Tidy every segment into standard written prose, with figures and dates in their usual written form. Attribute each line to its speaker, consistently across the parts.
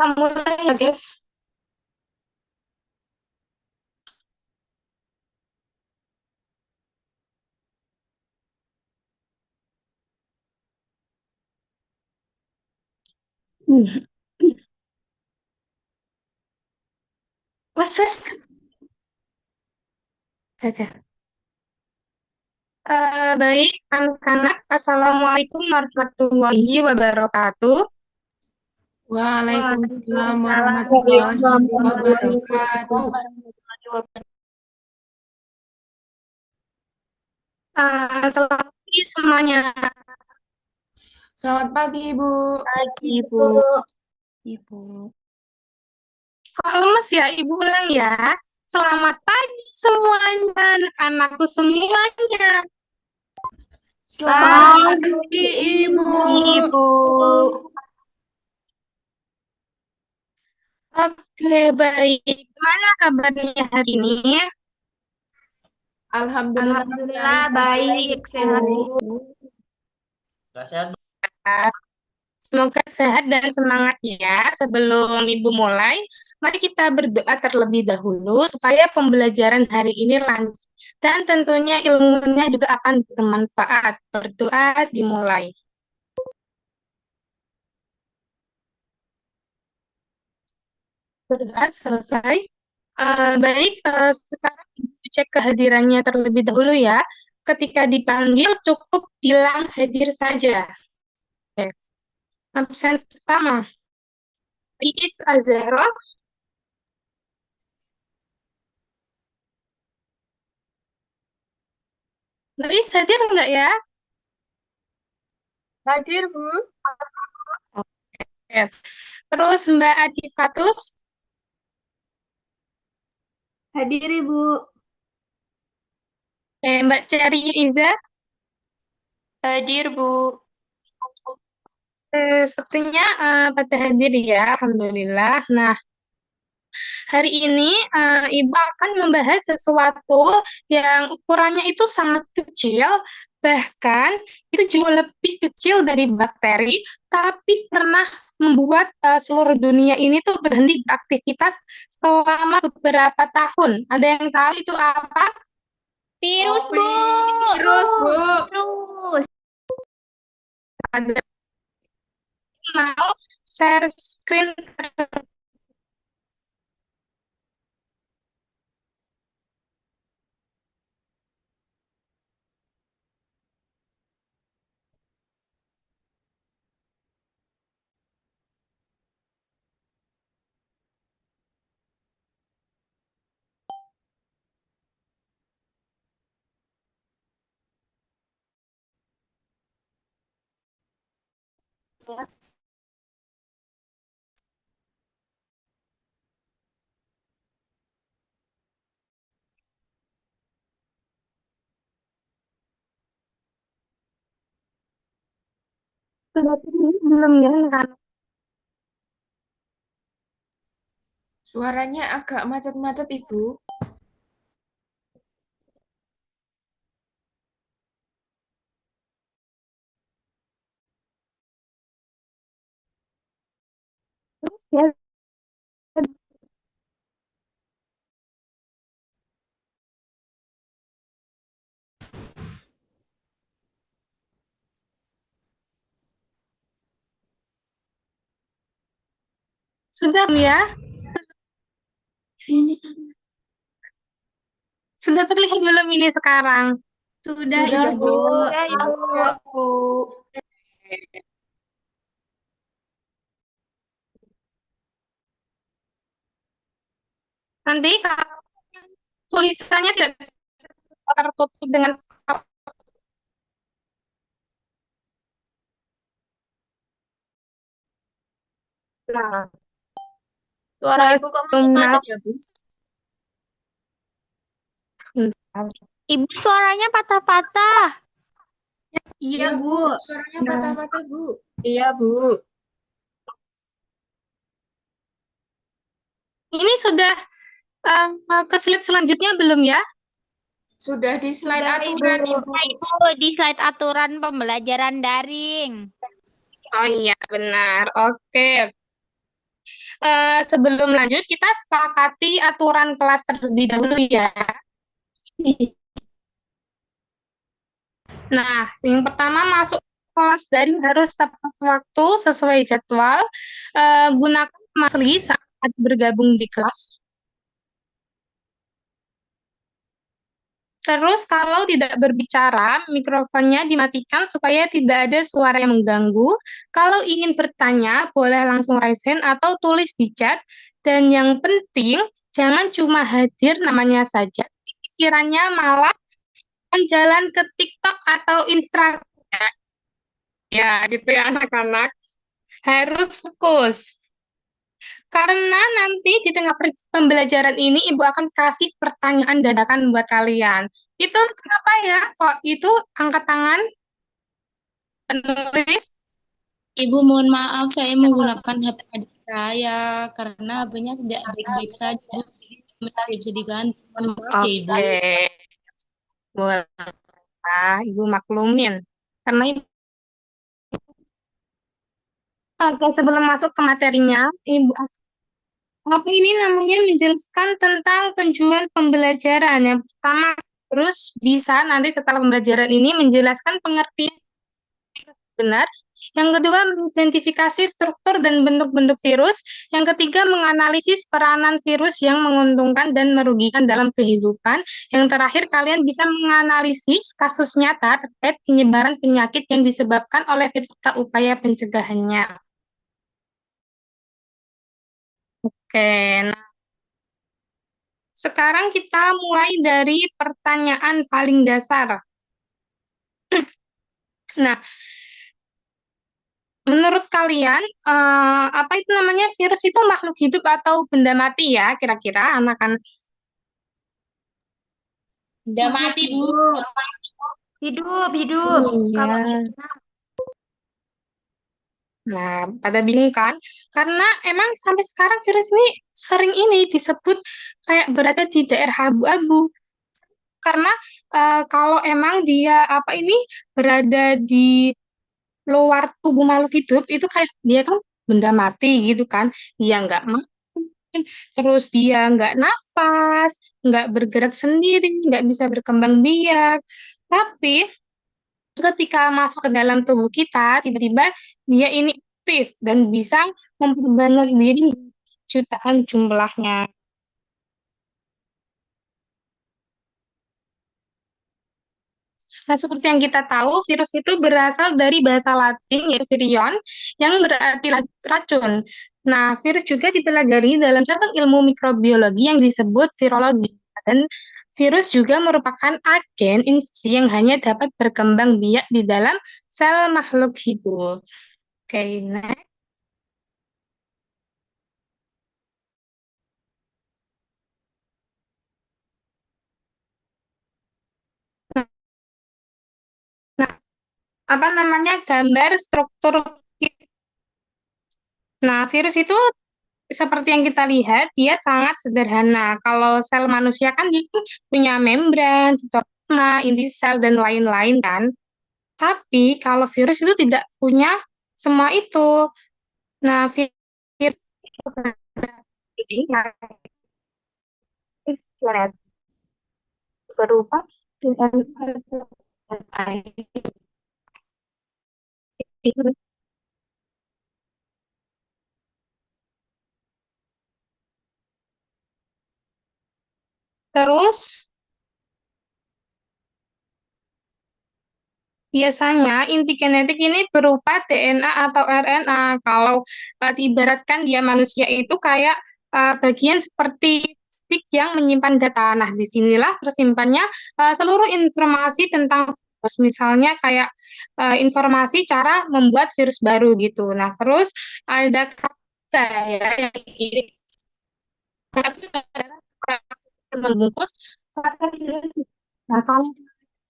Speaker 1: Mulai ya, guys. Hmm. Wes, wes. Oke. Baik, anak-anak. Assalamualaikum warahmatullahi wabarakatuh.
Speaker 2: Waalaikumsalam
Speaker 1: Waalaikumsalam
Speaker 2: warahmatullahi
Speaker 1: warahmatullahi
Speaker 2: wabarakatuh.
Speaker 1: wabarakatuh. Selamat pagi semuanya.
Speaker 2: Selamat pagi, Ibu.
Speaker 1: Pagi, Ibu.
Speaker 2: Ibu.
Speaker 1: Kok lemes ya, Ibu ulang ya. Selamat pagi semuanya, anak-anakku semuanya.
Speaker 2: Selamat
Speaker 1: Pagi,
Speaker 2: pagi, Ibu.
Speaker 1: Ibu. Oke, baik. Gimana kabarnya hari ini?
Speaker 2: Alhamdulillah
Speaker 1: Alhamdulillah
Speaker 2: baik,
Speaker 1: baik, sehat,
Speaker 2: Bu.
Speaker 1: Ibu. Semoga sehat dan semangat ya. Sebelum Ibu mulai, mari kita berdoa terlebih dahulu supaya pembelajaran hari ini lancar. Dan tentunya ilmunya juga akan bermanfaat. Berdoa dimulai. Berdoa selesai. Baik, sekarang Ibu cek kehadirannya terlebih dahulu ya. Ketika dipanggil cukup bilang hadir saja. Oke. Absen pertama, Iis Azahra. Iis hadir enggak ya?
Speaker 3: Hadir, Bu.
Speaker 1: Oke. Terus Mbak Atifatus.
Speaker 3: Hadir, Ibu.
Speaker 1: Mbak Ceri Iza.
Speaker 3: Hadir, Bu.
Speaker 1: Sepertinya pada hadir ya, Alhamdulillah. Nah, hari ini Ibu akan membahas sesuatu yang ukurannya itu sangat kecil, bahkan itu jauh lebih kecil dari bakteri, tapi pernah membuat seluruh dunia ini tuh berhenti beraktivitas selama beberapa tahun. Ada yang tahu itu apa?
Speaker 3: Virus, Bu.
Speaker 2: Virus, Bu.
Speaker 3: Virus.
Speaker 1: Ada mau share screen. Belum ya, kan?
Speaker 2: Suaranya agak macet-macet, Ibu.
Speaker 1: Terus ya, sudah ya?
Speaker 3: Ini sama.
Speaker 1: Sudah terlihat belum ini sekarang?
Speaker 3: Sudah,
Speaker 2: Sudah,
Speaker 3: Ibu.
Speaker 2: Bu.
Speaker 3: Sudah, Ibu.
Speaker 2: Bu.
Speaker 1: Nanti kalau tulisannya tidak tertutup dengan nah,
Speaker 3: Suara Ibu kok macet-macet ya, Bu? Ibu suaranya patah-patah. Iya,
Speaker 2: Iya,
Speaker 3: Bu.
Speaker 2: Bu. Suaranya patah-patah, Bu.
Speaker 1: Iya, Bu. Ini sudah ke slide selanjutnya belum ya?
Speaker 2: Sudah di slide
Speaker 3: Sudah,
Speaker 2: aturan,
Speaker 3: Ibu.
Speaker 2: Ibu.
Speaker 3: Ibu, di slide aturan pembelajaran daring.
Speaker 1: Oh iya, benar. Oke. sebelum lanjut, kita sepakati aturan kelas terlebih dahulu ya. Nah, yang pertama masuk kelas daring harus tepat waktu sesuai jadwal. Gunakan masli saat bergabung di kelas. Terus kalau tidak berbicara, mikrofonnya dimatikan supaya tidak ada suara yang mengganggu. Kalau ingin bertanya, boleh langsung raise hand atau tulis di chat. Dan yang penting, jangan cuma hadir namanya saja. Pikirannya malah jalan ke TikTok atau Instagram. Ya, gitu ya anak-anak. Harus fokus. Karena nanti di tengah pembelajaran ini Ibu akan kasih pertanyaan dadakan buat kalian. Itu kenapa ya? Kok itu angkat tangan penulis?
Speaker 4: Ibu, mohon maaf, saya menggunakan HP adik saya karena HP-nya tidak baik-baik saja. Bu. Tidak bisa diganti. Mohon maaf ya, Ibu.
Speaker 1: Oke, boleh. Ibu maklumin. Karena Oke, sebelum masuk ke materinya, Ibu apa ini namanya menjelaskan tentang tujuan pembelajaran. Yang pertama, terus bisa nanti setelah pembelajaran ini menjelaskan pengertian benar. Yang kedua, mengidentifikasi struktur dan bentuk-bentuk virus. Yang ketiga, menganalisis peranan virus yang menguntungkan dan merugikan dalam kehidupan. Yang terakhir, kalian bisa menganalisis kasus nyata terkait penyebaran penyakit yang disebabkan oleh virus serta upaya pencegahannya. Oke, nah sekarang kita mulai dari pertanyaan paling dasar. Nah, menurut kalian, apa itu namanya virus itu makhluk hidup atau benda mati ya, kira-kira anak-anak?
Speaker 4: Udah mati, Bu.
Speaker 3: Hidup, hidup. Kalau
Speaker 1: Iya. Nah, pada bingung kan? Karena emang sampai sekarang virus ini sering ini disebut kayak berada di daerah abu-abu. Karena kalau emang dia apa ini berada di luar tubuh makhluk hidup itu kayak dia kan benda mati gitu kan, dia nggak makan, terus dia nggak nafas, nggak bergerak sendiri, nggak bisa berkembang biak. Tapi ketika masuk ke dalam tubuh kita, tiba-tiba dia ini aktif dan bisa memperbanyak diri jutaan jumlahnya. Nah, seperti yang kita tahu, virus itu berasal dari bahasa Latin, yaitu virion, yang berarti racun. Nah, virus juga dipelajari dalam cabang ilmu mikrobiologi yang disebut virologi. Dan virus juga merupakan agen infeksi yang hanya dapat berkembang biak di dalam sel makhluk hidup. Oke, next. Nah, apa namanya gambar struktur virus. Nah, virus itu seperti yang kita lihat, dia sangat sederhana. Kalau sel manusia kan dia tuh punya membran, sitoplasma, inti sel, dan lain-lain kan. Tapi kalau virus itu tidak punya semua itu. Nah, virus berupa terus biasanya inti genetik ini berupa DNA atau RNA. Kalau diibaratkan dia manusia itu kayak bagian seperti stick yang menyimpan data. Nah, disinilah tersimpannya seluruh informasi tentang virus. Misalnya kayak informasi cara membuat virus baru gitu. Nah, terus ada kata ya yang ini. Membungkus. Nah, kalau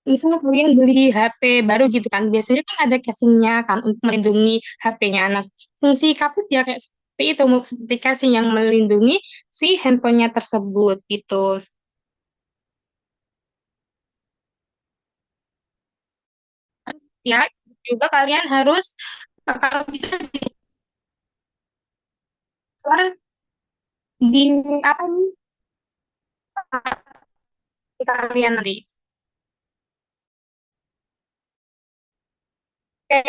Speaker 1: misalnya kalian beli HP baru gitu kan, biasanya kan ada casingnya kan untuk melindungi HP-nya. Nah, fungsi kapit ya kayak seperti itu, seperti casing yang melindungi si handphonenya tersebut gitu. Ya, juga kalian harus kalau bisa di apa nih kalian nanti. Oke,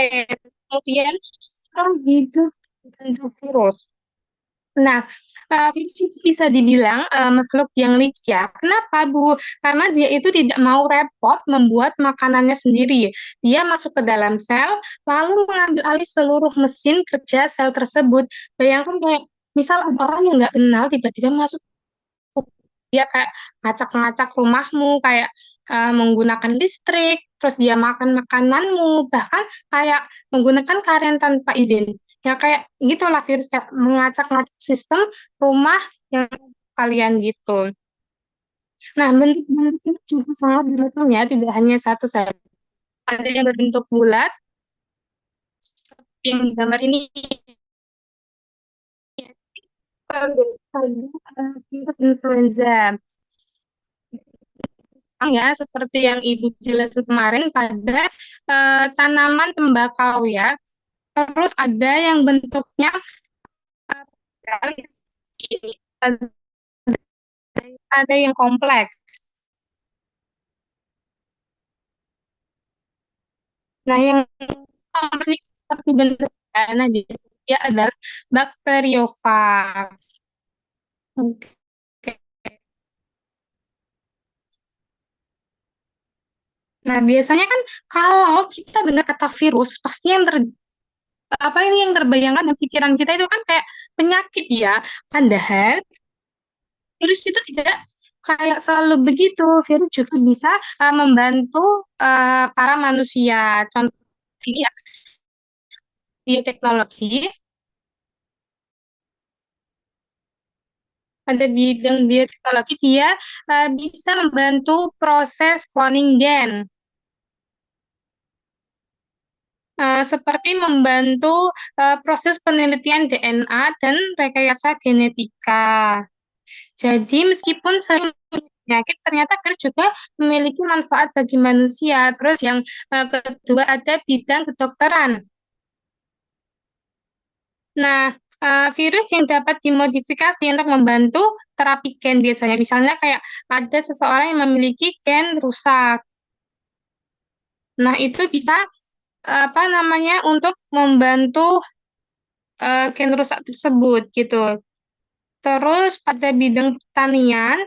Speaker 1: kemudian sekarang hidup bentuk virus. Nah, virus itu bisa dibilang makhluk yang licik ya. Kenapa, Bu? Karena dia itu tidak mau repot membuat makanannya sendiri. Dia masuk ke dalam sel, lalu mengambil alih seluruh mesin kerja sel tersebut. Bayangkan kayak, misal ada orang yang nggak kenal tiba-tiba masuk, dia kayak ngacak-ngacak rumahmu, kayak menggunakan listrik, terus dia makan makananmu, bahkan kayak menggunakan karen tanpa izin. Ya kayak gitulah virus kayak mengacak-ngacak sistem rumah yang kalian gitu. Nah, bentuk-bentuknya juga sangat beragam ya, tidak hanya satu saja. Ada yang berbentuk bulat, seperti yang di gambar ini, ada virus influenza. Ya, seperti yang Ibu jelaskan kemarin pada tanaman tembakau ya. Terus ada yang bentuknya ini, ada yang kompleks. Nah, yang kompleks ini seperti bentuknya, nah dia adalah bakteriofag. Oke. Nah, biasanya kan kalau kita dengar kata virus, pasti yang apa ini yang terbayangkan dalam pikiran kita itu kan kayak penyakit ya. Padahal virus itu tidak kayak selalu begitu. Virus juga bisa membantu para manusia. Contoh ini ya, bioteknologi. Pada bidang bioteknologi dia bisa membantu proses cloning gen. Seperti membantu proses penelitian DNA dan rekayasa genetika. Jadi meskipun sering penyakit, ternyata virus juga memiliki manfaat bagi manusia. Terus yang kedua ada bidang kedokteran. Nah, virus yang dapat dimodifikasi untuk membantu terapi gen biasanya. Misalnya kayak ada seseorang yang memiliki gen rusak. Nah, itu bisa apa namanya untuk membantu gen rusak tersebut gitu. Terus pada bidang pertanian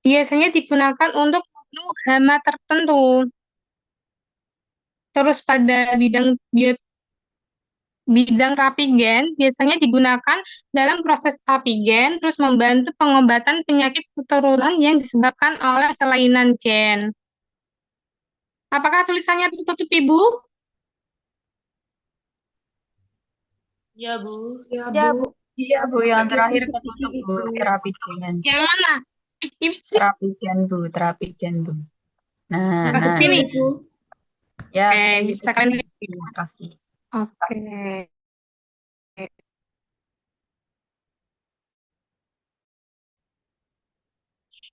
Speaker 1: biasanya digunakan untuk membunuh hama tertentu. Terus pada bidang terapi gen biasanya digunakan dalam proses terapi gen, terus membantu pengobatan penyakit keturunan yang disebabkan oleh kelainan gen. Apakah tulisannya tertutup, Ibu?
Speaker 4: Ya, Bu.
Speaker 2: Ya,
Speaker 3: Ya,
Speaker 2: Bu.
Speaker 3: Bu.
Speaker 5: Iya, Bu, yang
Speaker 2: Pakai
Speaker 5: terakhir
Speaker 2: seperti
Speaker 5: ketutup, Bu.
Speaker 2: itu.
Speaker 5: Terapi gen.
Speaker 1: Yang mana? Ibu sih,
Speaker 5: Terapi gen, Bu. Terapi gen, Bu. Nah,
Speaker 2: Yang
Speaker 5: nah.
Speaker 2: kecil
Speaker 1: sini.
Speaker 2: itu.
Speaker 5: Ya,
Speaker 1: Oke,
Speaker 5: seperti
Speaker 1: bisa
Speaker 5: itu.
Speaker 1: kalian lihat.
Speaker 5: Terima kasih.
Speaker 1: Oke.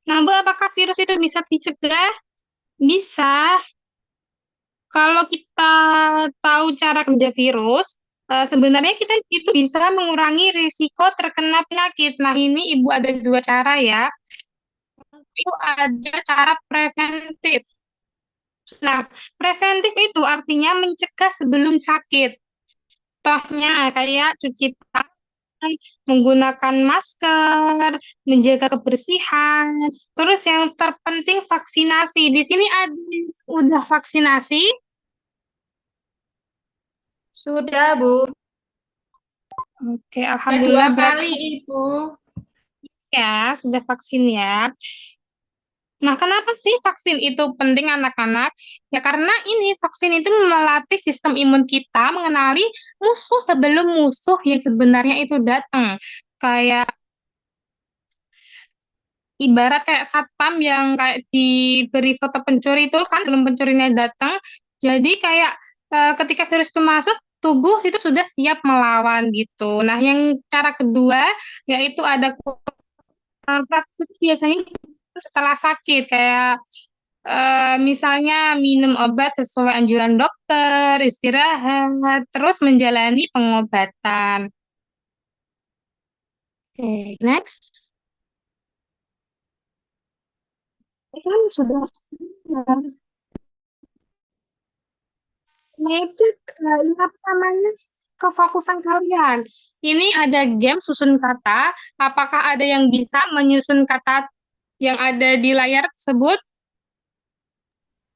Speaker 1: Nah, Bu, apakah virus itu bisa dicegah? Bisa. Kalau kita tahu cara kerja virus, sebenarnya kita itu bisa mengurangi risiko terkena penyakit. Nah, ini Ibu ada dua cara ya. Itu ada cara preventif. Nah, preventif itu artinya mencegah sebelum sakit. Contohnya kayak cuci tangan, menggunakan masker, menjaga kebersihan. Terus yang terpenting vaksinasi. Di sini ada yang udah vaksinasi.
Speaker 3: Sudah, Bu.
Speaker 1: Oke,
Speaker 2: Dua
Speaker 1: alhamdulillah berarti
Speaker 2: kali, Ibu.
Speaker 1: ya sudah vaksin ya. Nah, kenapa sih vaksin itu penting anak-anak? Ya karena ini vaksin itu melatih sistem imun kita mengenali musuh sebelum musuh yang sebenarnya itu datang. Kayak ibarat kayak satpam yang kayak diberi foto pencuri itu kan belum pencurinya datang. Jadi kayak ketika virus itu masuk, tubuh itu sudah siap melawan gitu. Nah, yang cara kedua yaitu ada vaksin itu biasanya setelah sakit kayak misalnya minum obat sesuai anjuran dokter, istirahat, terus menjalani pengobatan. Oke, next. Kan sudah nah, itu ini apa namanya kefokusan kalian. Ini ada game susun kata. Apakah ada yang bisa menyusun kata yang ada di layar tersebut?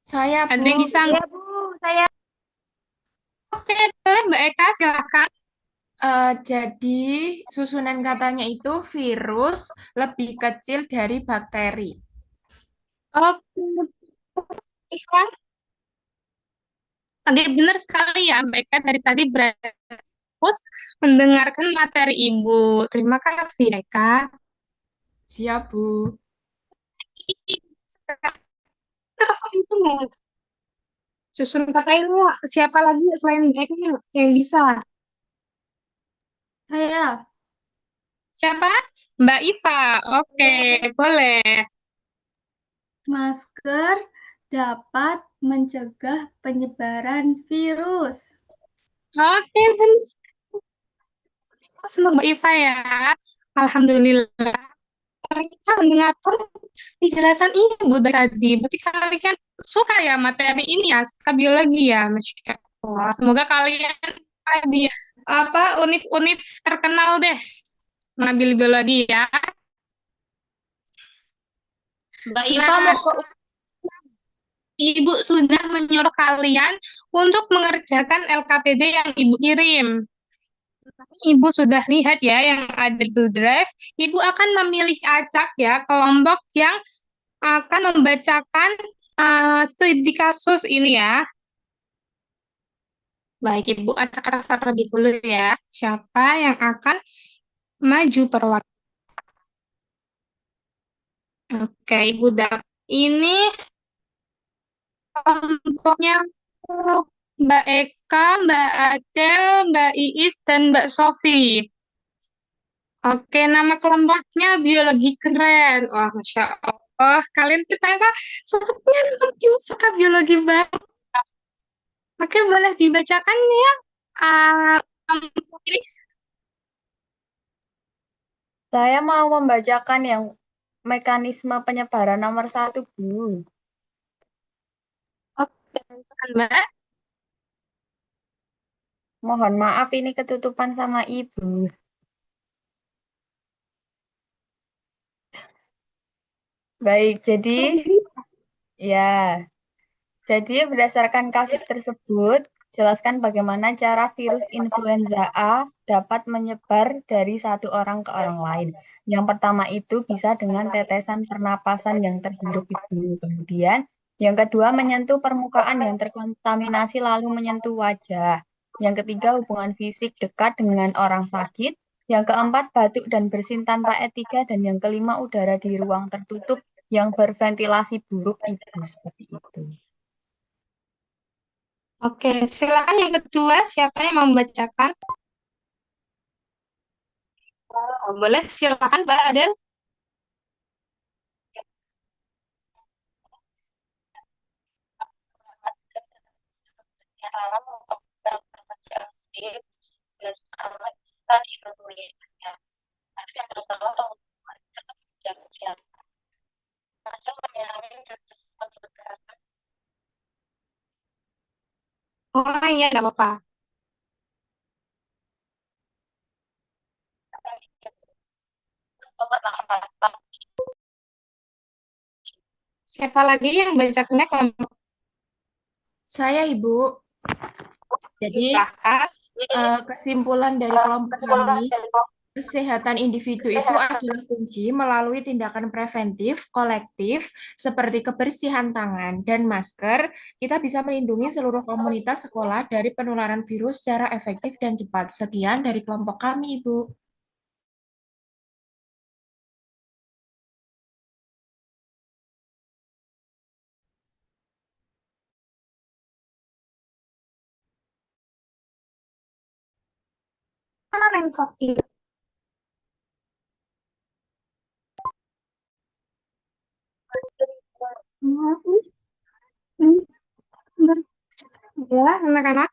Speaker 2: Saya,
Speaker 1: Ada yang
Speaker 2: Bu.
Speaker 1: bisa?
Speaker 3: Ya, Bu. Saya.
Speaker 1: Oke, boleh Mbak Eka, silakan.
Speaker 2: Jadi susunan katanya itu virus lebih kecil dari bakteri.
Speaker 1: Oke, Eka. Oke, benar sekali ya Mbak Eka dari tadi fokus mendengarkan materi Ibu. Terima kasih Eka.
Speaker 2: Siap, Bu.
Speaker 1: Sekarang itu susun kata itu siapa lagi selain Mbak Eka yang bisa?
Speaker 3: Saya.
Speaker 1: Siapa? Mbak Iva. Oke, boleh.
Speaker 3: Masker dapat mencegah penyebaran virus.
Speaker 1: Oke, benar. Senang Mbak Iva ya. Alhamdulillah. Kita mendengarkan penjelasan Ibu dari tadi. Berarti kalian suka ya materi ini ya, suka biologi ya, Masya Allah. Semoga kalian di apa univ-univ terkenal deh mengambil biologi ya.
Speaker 4: Mbak Iva
Speaker 1: Nah,
Speaker 4: mau ke
Speaker 1: Ibu sudah menyuruh kalian untuk mengerjakan LKPD yang Ibu kirim. Ibu sudah lihat ya yang ada di Google Drive. Ibu akan memilih acak ya kelompok yang akan membacakan studi kasus ini ya. Baik, Ibu acak terlebih dulu ya. Siapa yang akan maju perwakilan? Oke, Ibu dapat ini kelompoknya Mbak Eka, Mbak Adel, Mbak Iis, dan Mbak Sofi. Oke, nama kelompoknya biologi keren. Wah, Masya Allah. Kalian ternyata sepertinya Ibu suka biologi banget. Oke, boleh dibacakan ya. Kelompok ini.
Speaker 5: Saya mau membacakan yang mekanisme penyebaran nomor 1, Bu.
Speaker 1: Oke, Mbak.
Speaker 5: Mohon maaf ini ketutupan sama Ibu. Baik, jadi berdasarkan kasus tersebut, jelaskan bagaimana cara virus influenza A dapat menyebar dari satu orang ke orang lain. Yang pertama itu bisa dengan tetesan pernapasan yang terhirup itu. Kemudian, yang kedua menyentuh permukaan yang terkontaminasi lalu menyentuh wajah. Yang ketiga hubungan fisik dekat dengan orang sakit. Yang keempat batuk dan bersin tanpa etika. Dan yang kelima udara di ruang tertutup yang berventilasi buruk itu seperti itu.
Speaker 1: Oke, silakan yang kedua. Siapa yang mau membacakan? Oh, boleh, silakan Mbak Adel. Oh iya, nggak apa-apa. Siapa lagi yang bacakannya kelompok?
Speaker 2: Saya, Ibu. Jadi,
Speaker 1: Silakan.
Speaker 2: kesimpulan dari kelompok kami, kesehatan individu itu adalah kunci melalui tindakan preventif, kolektif, seperti kebersihan tangan dan masker, kita bisa melindungi seluruh komunitas sekolah dari penularan virus secara efektif dan cepat. Sekian dari kelompok kami, Ibu.
Speaker 1: Mana yang kopi? Ya, anak-anak.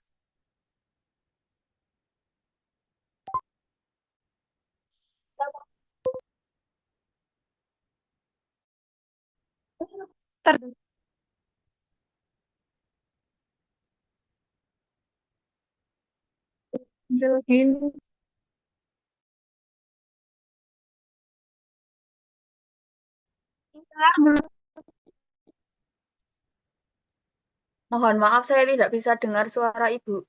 Speaker 1: Ter- Jelasin. Belum.
Speaker 5: Mohon maaf, saya tidak bisa dengar suara Ibu.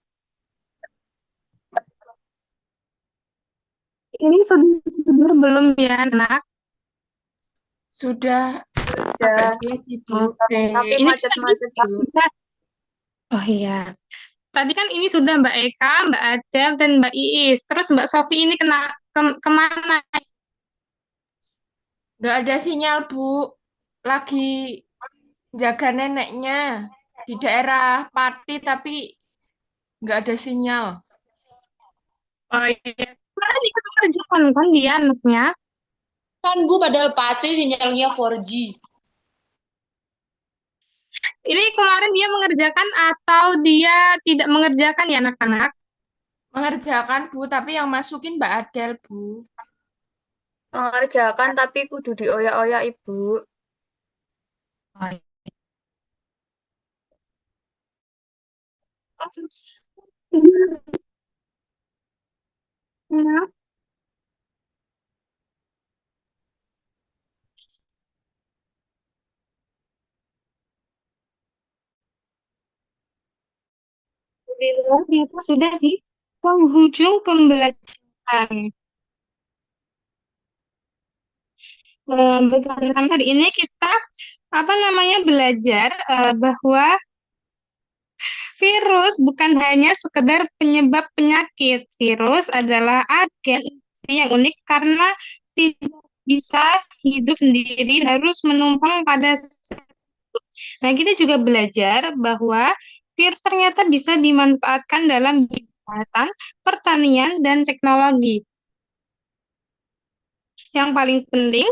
Speaker 1: Ini sudah tidur belum ya, anak?
Speaker 2: Sudah
Speaker 5: Ya,
Speaker 2: agak jelas Ibu.
Speaker 1: Oke,
Speaker 5: tapi
Speaker 1: ini
Speaker 5: macet-macet dulu.
Speaker 1: Oh iya, tadi kan ini sudah Mbak Eka, Mbak Adel, dan Mbak Iis. Terus Mbak Sofi ini kemana?
Speaker 2: Nggak ada sinyal, Bu. Lagi jaga neneknya di daerah Pati, tapi nggak ada sinyal.
Speaker 1: Oh iya, kemarin ikut mengerjakan kan dia anaknya?
Speaker 4: Kan Bu, padahal Pati sinyalnya 4G.
Speaker 1: Ini kemarin dia mengerjakan atau dia tidak mengerjakan ya anak-anak?
Speaker 2: Mengerjakan, Bu, tapi yang masukin Mbak Adel, Bu.
Speaker 5: Mengerjakan tapi kudu dioyak-oyak Ibu.
Speaker 1: Oh, iya. Alhamdulillah, kita sudah di penghujung pembelajaran. Berdasarkan hari ini kita belajar bahwa virus bukan hanya sekedar penyebab penyakit. Virus adalah agen infeksi yang unik karena tidak bisa hidup sendiri, harus menumpang pada. Nah, kita juga belajar bahwa virus ternyata bisa dimanfaatkan dalam bidang kesehatan, pertanian, dan teknologi. Yang paling penting,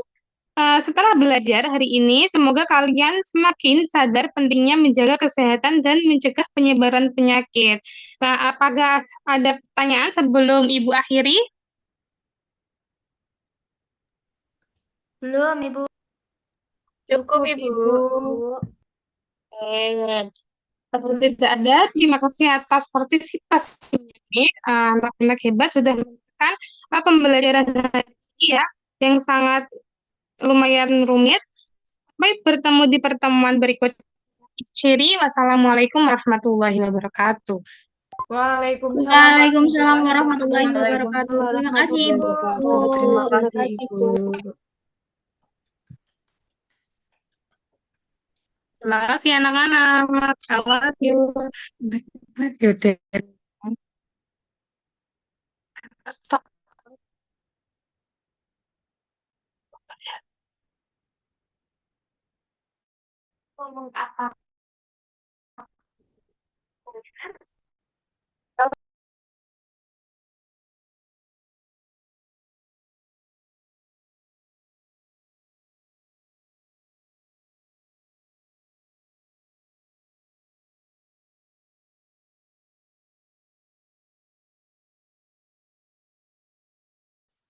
Speaker 1: setelah belajar hari ini, semoga kalian semakin sadar pentingnya menjaga kesehatan dan mencegah penyebaran penyakit. Nah, apakah ada pertanyaan sebelum Ibu akhiri?
Speaker 3: Belum, Ibu.
Speaker 5: Cukup,
Speaker 2: Cukup,
Speaker 5: Ibu.
Speaker 2: Ibu.
Speaker 1: Kalau tidak ada, terima kasih atas partisipasinya. Anak-anak hebat sudah melakukan pembelajaran hari ini ya, yang sangat lumayan rumit. Sampai bertemu di pertemuan berikutnya. Akhiri, wassalamualaikum warahmatullahi wabarakatuh.
Speaker 2: Waalaikumsalam
Speaker 3: Waalaikumsalam
Speaker 2: warahmatullahi
Speaker 3: warahmatullahi
Speaker 2: wabarakatuh.
Speaker 3: wabarakatuh. Terima kasih, Ibu.
Speaker 5: Terima kasih, Ibu.
Speaker 1: Terima kasih anak-anak. I love you. Yaudah. Stop. Ngomong apa?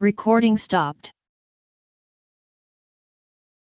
Speaker 6: Recording stopped.